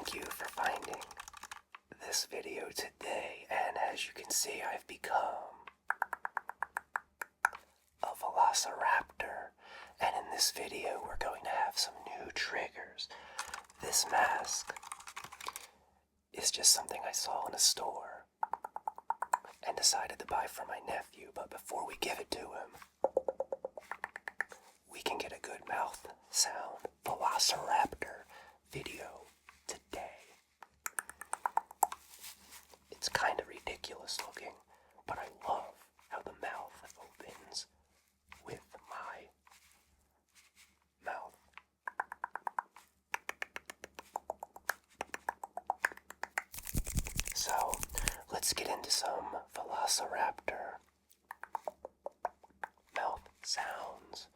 Thank you for finding this video today, and as you can see, I've become a Velociraptor, and in this video we're going to have some new triggers. This mask is just something I saw in a store and decided to buy for my nephew, but before we give it to him, we can get a good mouth sound Velociraptor video today. It's kind of ridiculous looking, but I love how the mouth opens with my mouth. So, let's get into some Velociraptor mouth sounds.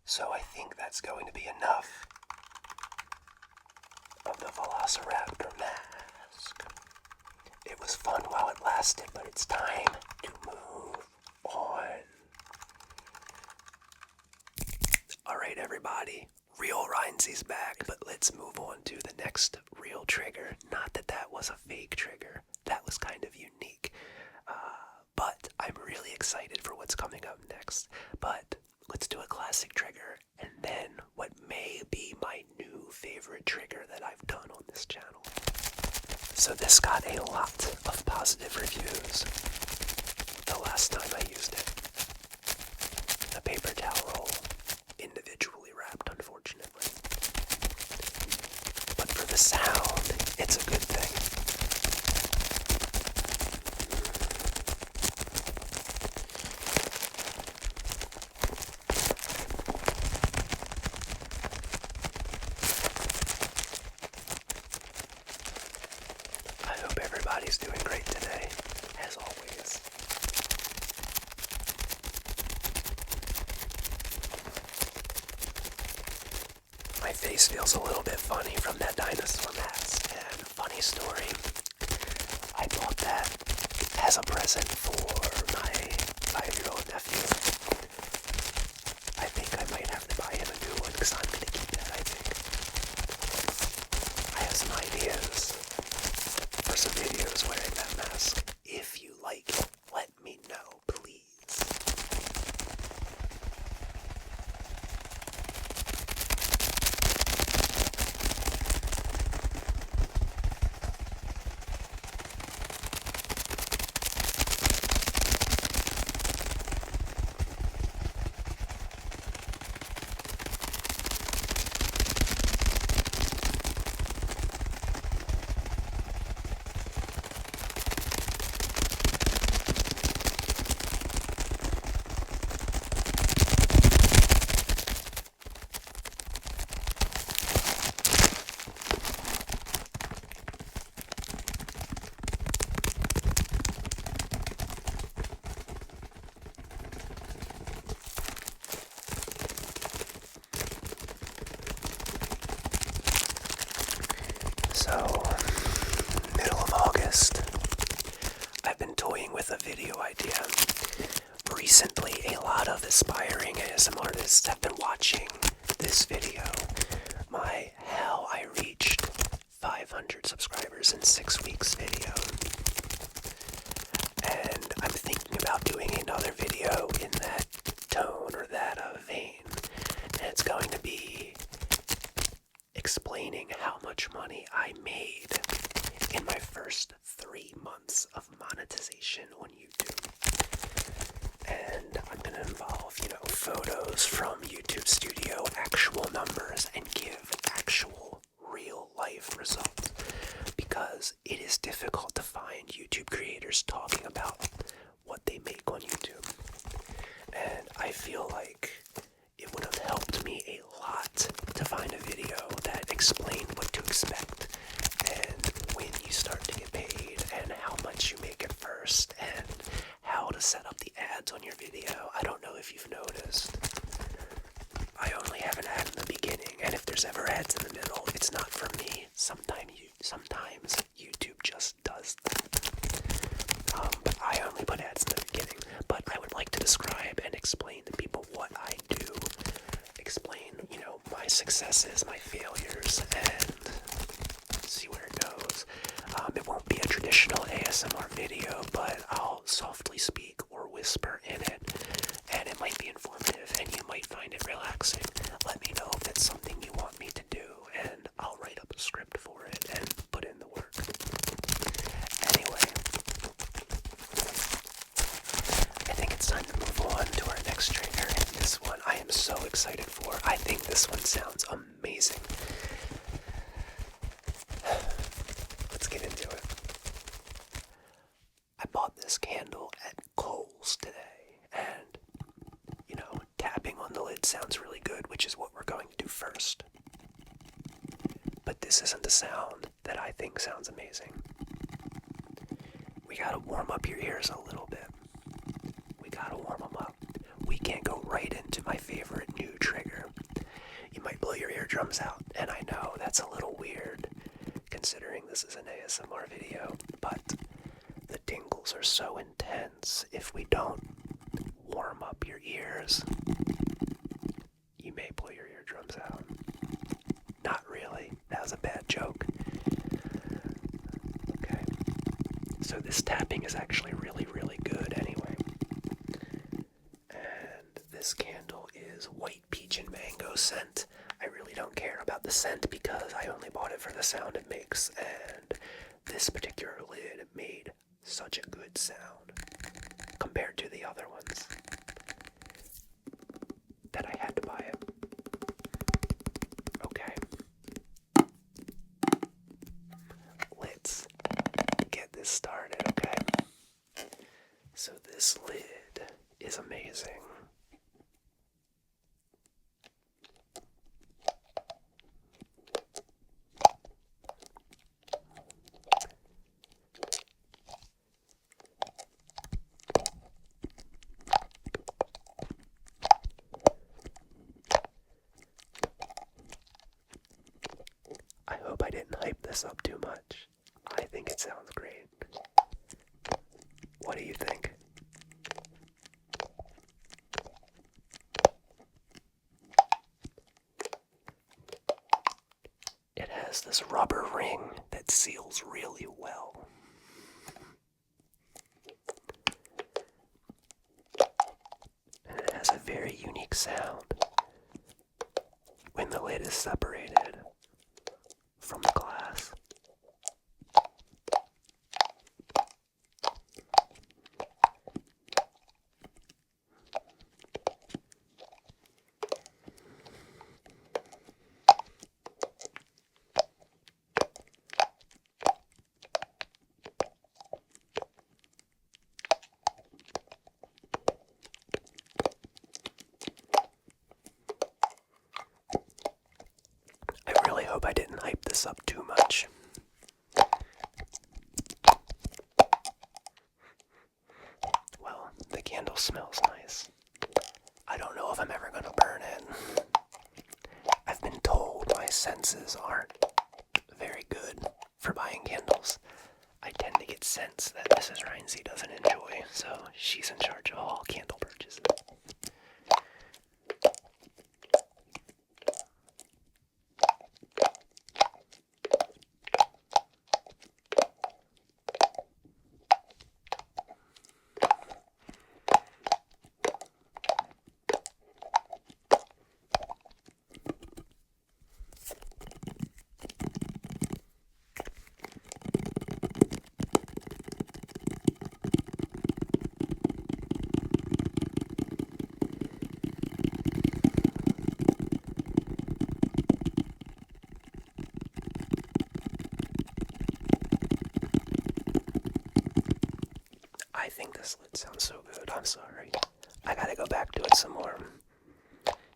So I think that's going to be enough of the Velociraptor mask. It was fun while it lasted, but it's time to move on. Alright everybody, real Rynsey's back, but let's move on to the next real trigger. Not that that was a fake trigger, that was kind of unique. But really excited for what's coming up next. But let's do a classic trigger, and then what may be my new favorite trigger that I've done on this channel. So this got a lot of positive reviews the last time I used it. A paper towel roll, individually wrapped, unfortunately. But for the sound, it's a good thing. I hope everybody's doing great today, as always. My face feels a little bit funny from that dinosaur mask, and funny story, I bought that as a present for my 5-year-old nephew. I think I might have to buy him a new one because I'm going to keep it, I think. I have some ideas for some videos wearing that mask. If you like it, let me know, please. So, middle of August, I've been toying with a video idea. Recently, a lot of aspiring ASMR artists have been watching this video, my How I Reached 500 Subscribers in 6 Weeks video. And I'm thinking about doing another video in that tone or that vein. And it's going to be explaining how much money I made in my first 3 months of monetization on YouTube. And I'm going to involve, photos from YouTube Studio, actual numbers, and give actual real life results. Because it is difficult to find YouTube creators talking about what they make on YouTube. And I feel like it would have helped me a lot to find a video that explained what to expect and when you start to get paid and how much you make at first and how to set up the ads on your video. I don't know if you've noticed, I only have an ad in the beginning, and if there's ever ads in the middle, it's not for me. Sometimes YouTube just does that. But I only put ads in the beginning. But I would like to describe and explain to people what I do. Explain, my successes, my failures, and see where it goes. It won't be a traditional ASMR video, but I'll softly speak or whisper in it, and it might be informative, and you might find it relaxing. Let me know if it's something you want me to do, and I'll write up a script for it and put in the work. Anyway, I think it's time to move on to our next trigger, and this one I am so excited for. I think this one sounds amazing. Let's get into it. I bought this candle at Kohl's today, and, tapping on the lid sounds really good, which is what we're going to do first. But this isn't the sound that I think sounds amazing. We gotta warm up your ears a little bit. We gotta warm them up. We can't go right into my favorite new trigger. You might blow your eardrums out, and I know that's a little weird, considering this is an ASMR video, but the tingles are so intense. If we don't warm up your ears, you may blow your eardrums out. Not really. That was a bad joke. Okay. So this tapping is actually really, really good anyway. This candle is white peach and mango scent. I really don't care about the scent because I only bought it for the sound it makes, and this particular lid made such a good sound compared to the other ones that I had to buy it. Okay. Let's get this started, okay? So this lid is amazing. I hope I didn't hype this up too much. I think it sounds great. What do you think? It has this rubber ring that seals really well. And it has a very unique sound when the lid is separated from the glass. I really hope I didn't hype this up too much. Well, the candle smells nice. I don't know if I'm ever gonna burn it. I've been told my senses aren't very good for buying candles. I tend to get scents that Mrs. Rynsey doesn't enjoy, so she's in charge of all candle purchases. I think this lid sounds so good. I'm sorry. I gotta go back to it some more.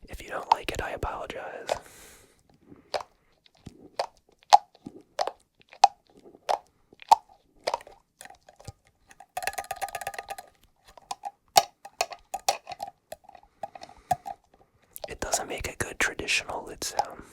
If you don't like it, I apologize. It doesn't make a good traditional lid sound.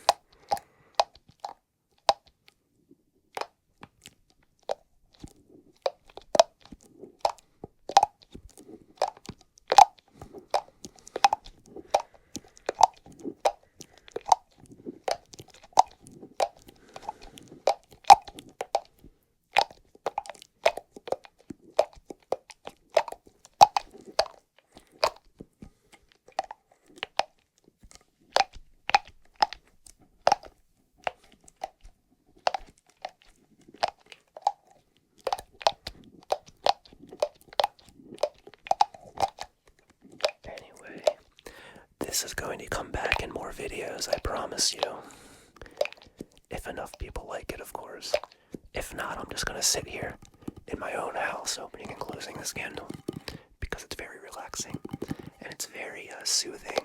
This is going to come back in more videos, I promise you. If enough people like it, of course. If not, I'm just going to sit here in my own house opening and closing this candle because it's very relaxing and it's very soothing.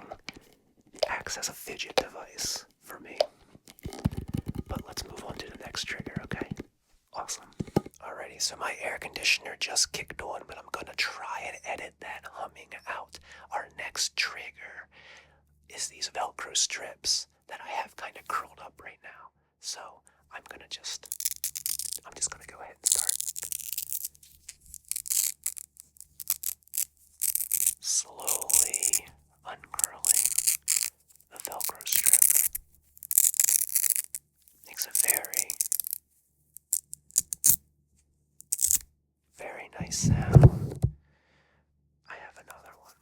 It acts as a fidget device for me. But let's move on to the next trigger, okay? Awesome. Alrighty, so my air conditioner just kicked on, but I'm going to try and edit that humming out. Our next trigger is these Velcro strips that I have kind of curled up right now. So I'm just gonna go ahead and start. Slowly uncurling the Velcro strip. Makes a very nice sound. I have another one.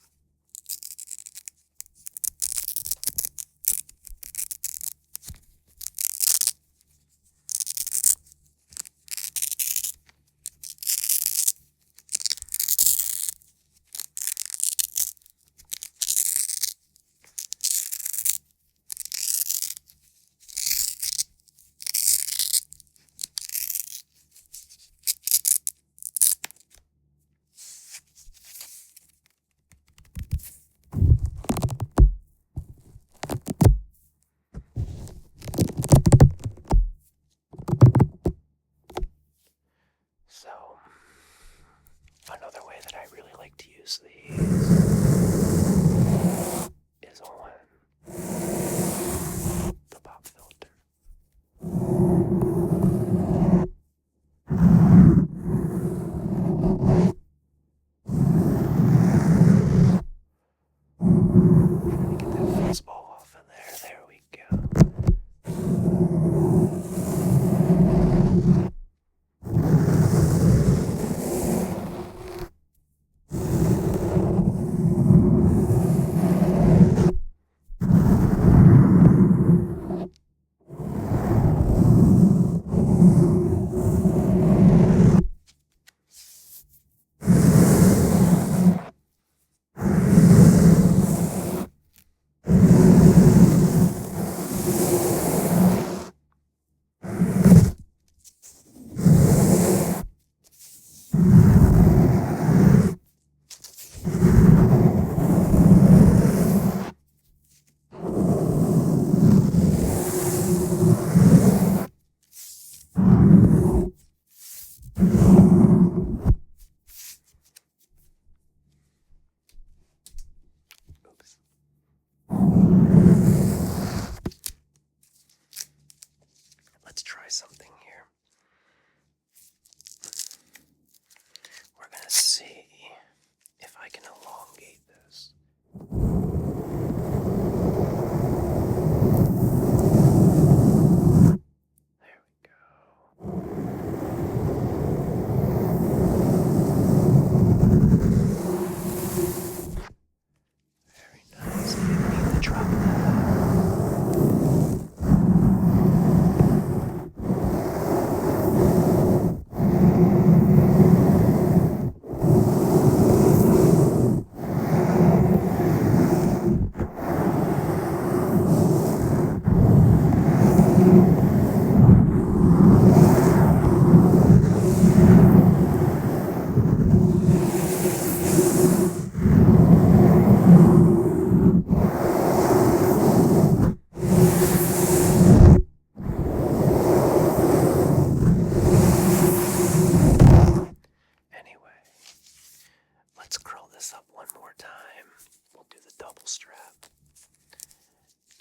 strap.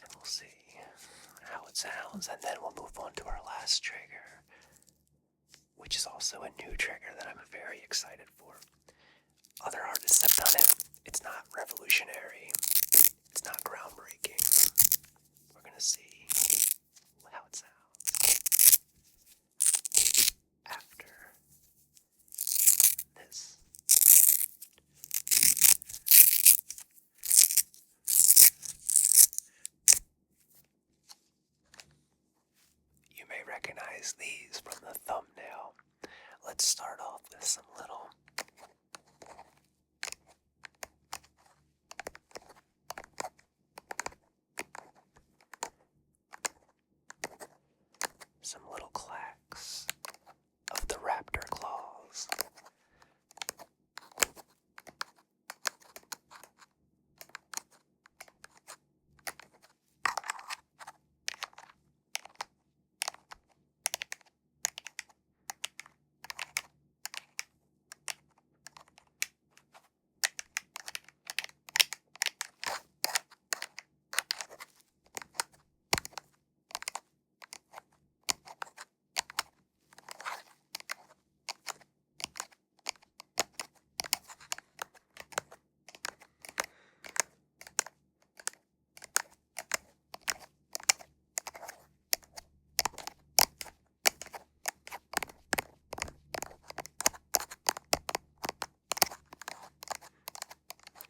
And we'll see how it sounds, and then we'll move on to our last trigger, which is also a new trigger that I'm very excited for. Other artists have done it. It's not revolutionary. It's not groundbreaking. We're gonna see how it sounds after this. You may recognize these from the thumbnail. Let's start off with some little clacks of the Raptor claws.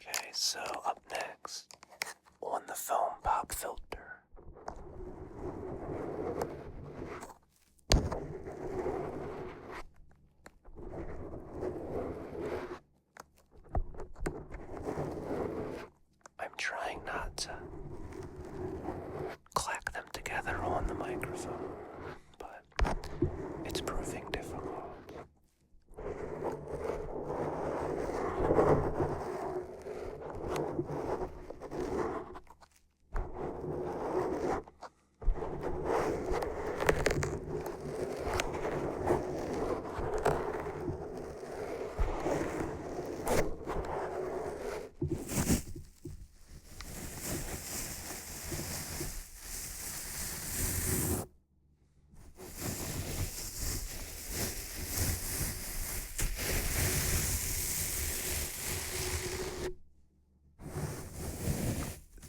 Okay, so up next, on the foam pop filter. I'm trying not to clack them together on the microphone, but it's proving difficult.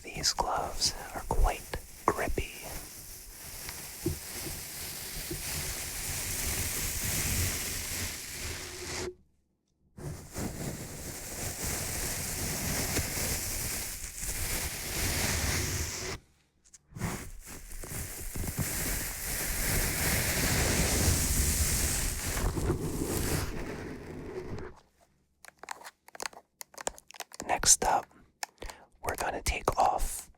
These gloves are quite grippy. Next up, we're going to take off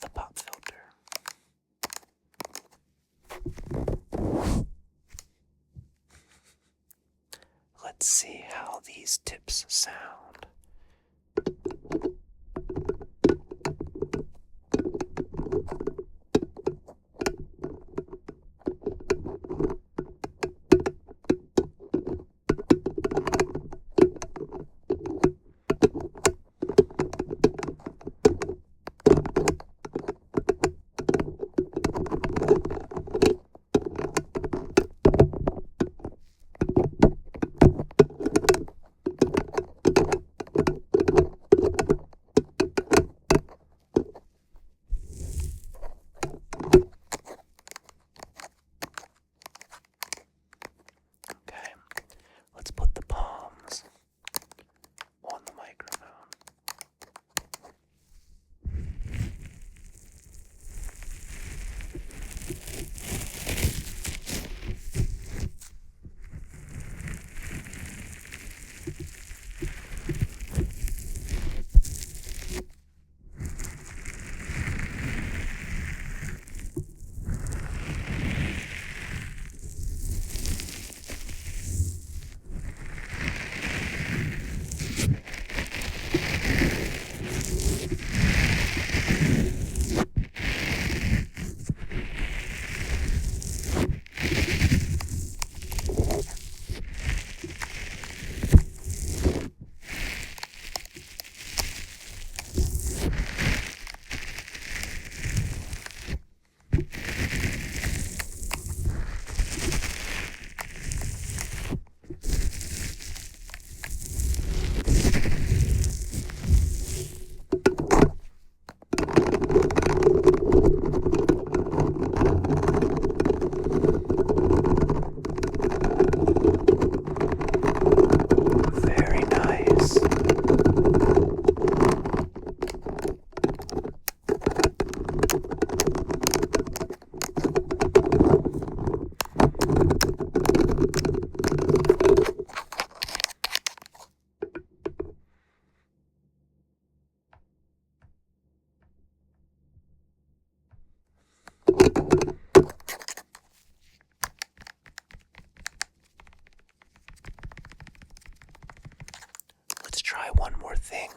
the pop filter. Let's see how these tips sound.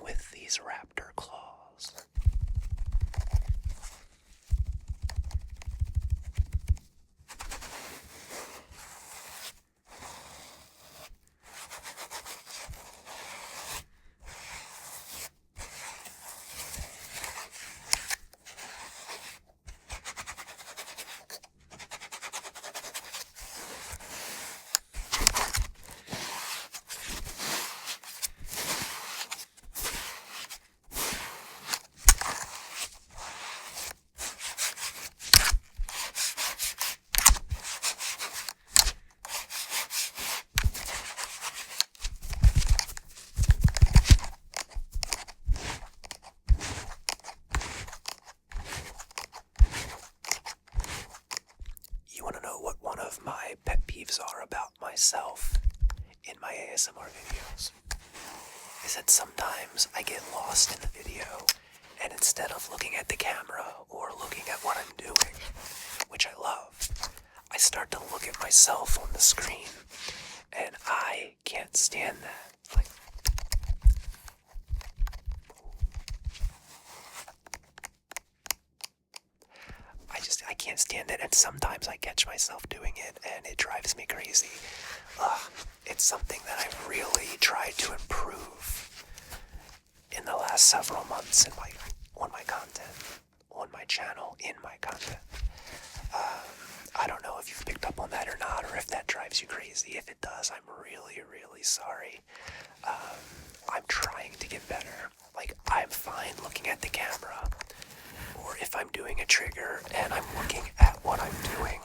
with these raptor claws. You want to know what one of my pet peeves are about myself in my ASMR videos? Is that sometimes I get lost in the video, and instead of looking at the camera or looking at what I'm doing, which I love, I start to look at myself on the screen, and I can't stand that. Like, I can't stand it, and sometimes I catch myself doing it, and it drives me crazy. It's something that I've really tried to improve in the last several months on my content, on my channel, in my content. I don't know if you've picked up on that or not, or if that drives you crazy. If it does, I'm really, really sorry. I'm trying to get better. Like, I'm fine looking at the camera, or if I'm doing a trigger and I'm looking at what I'm doing,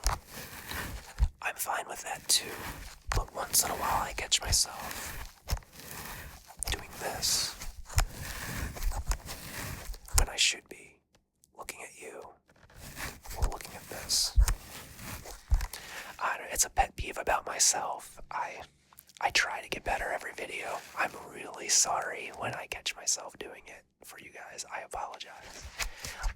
I'm fine with that too. But once in a while I catch myself doing this when I should be looking at you or looking at this. It's a pet peeve about myself. I try to get better every video. I'm really sorry when I catch myself doing it. For you guys, I apologize.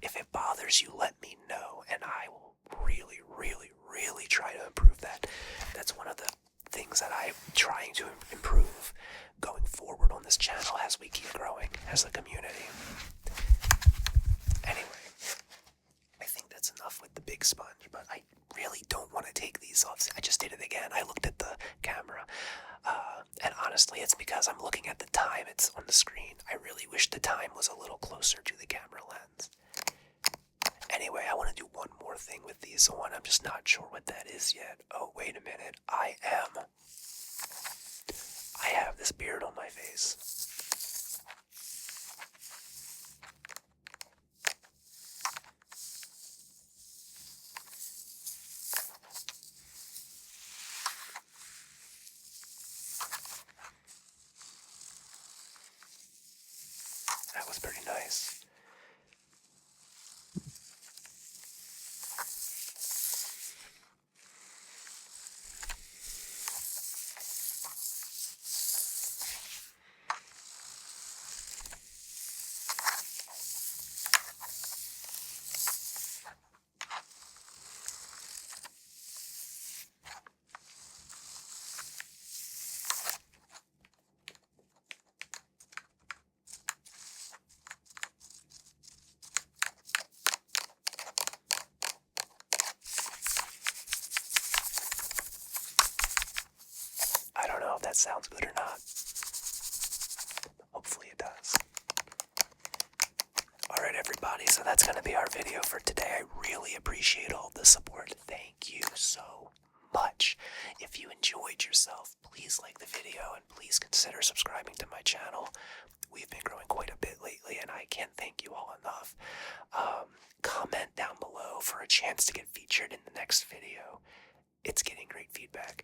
If it bothers you, let me know, and I will really, really, really try to improve that. That's one of the things that I'm trying to improve going forward on this channel as we keep growing as a community. Anyway, I think that's enough with the big sponge, but I really don't want to take these off. I just did it again. I looked at the camera, and honestly, it's because I'm looking at the time. It's on the screen. I really wish the time was a little closer to the camera lens. Anyway, I want to do one more thing with these on. I'm just not sure what that is yet. Oh, wait a minute. I have this beard on my face. That was pretty nice. I don't know if that sounds good or not. Hopefully it does. Alright everybody, so that's going to be our video for today. I really appreciate all the support. Thank you so much. If you enjoyed yourself, please like the video and please consider subscribing to my channel. We've been growing quite a bit lately and I can't thank you all enough. Comment down below for a chance to get featured in the next video. It's getting great feedback.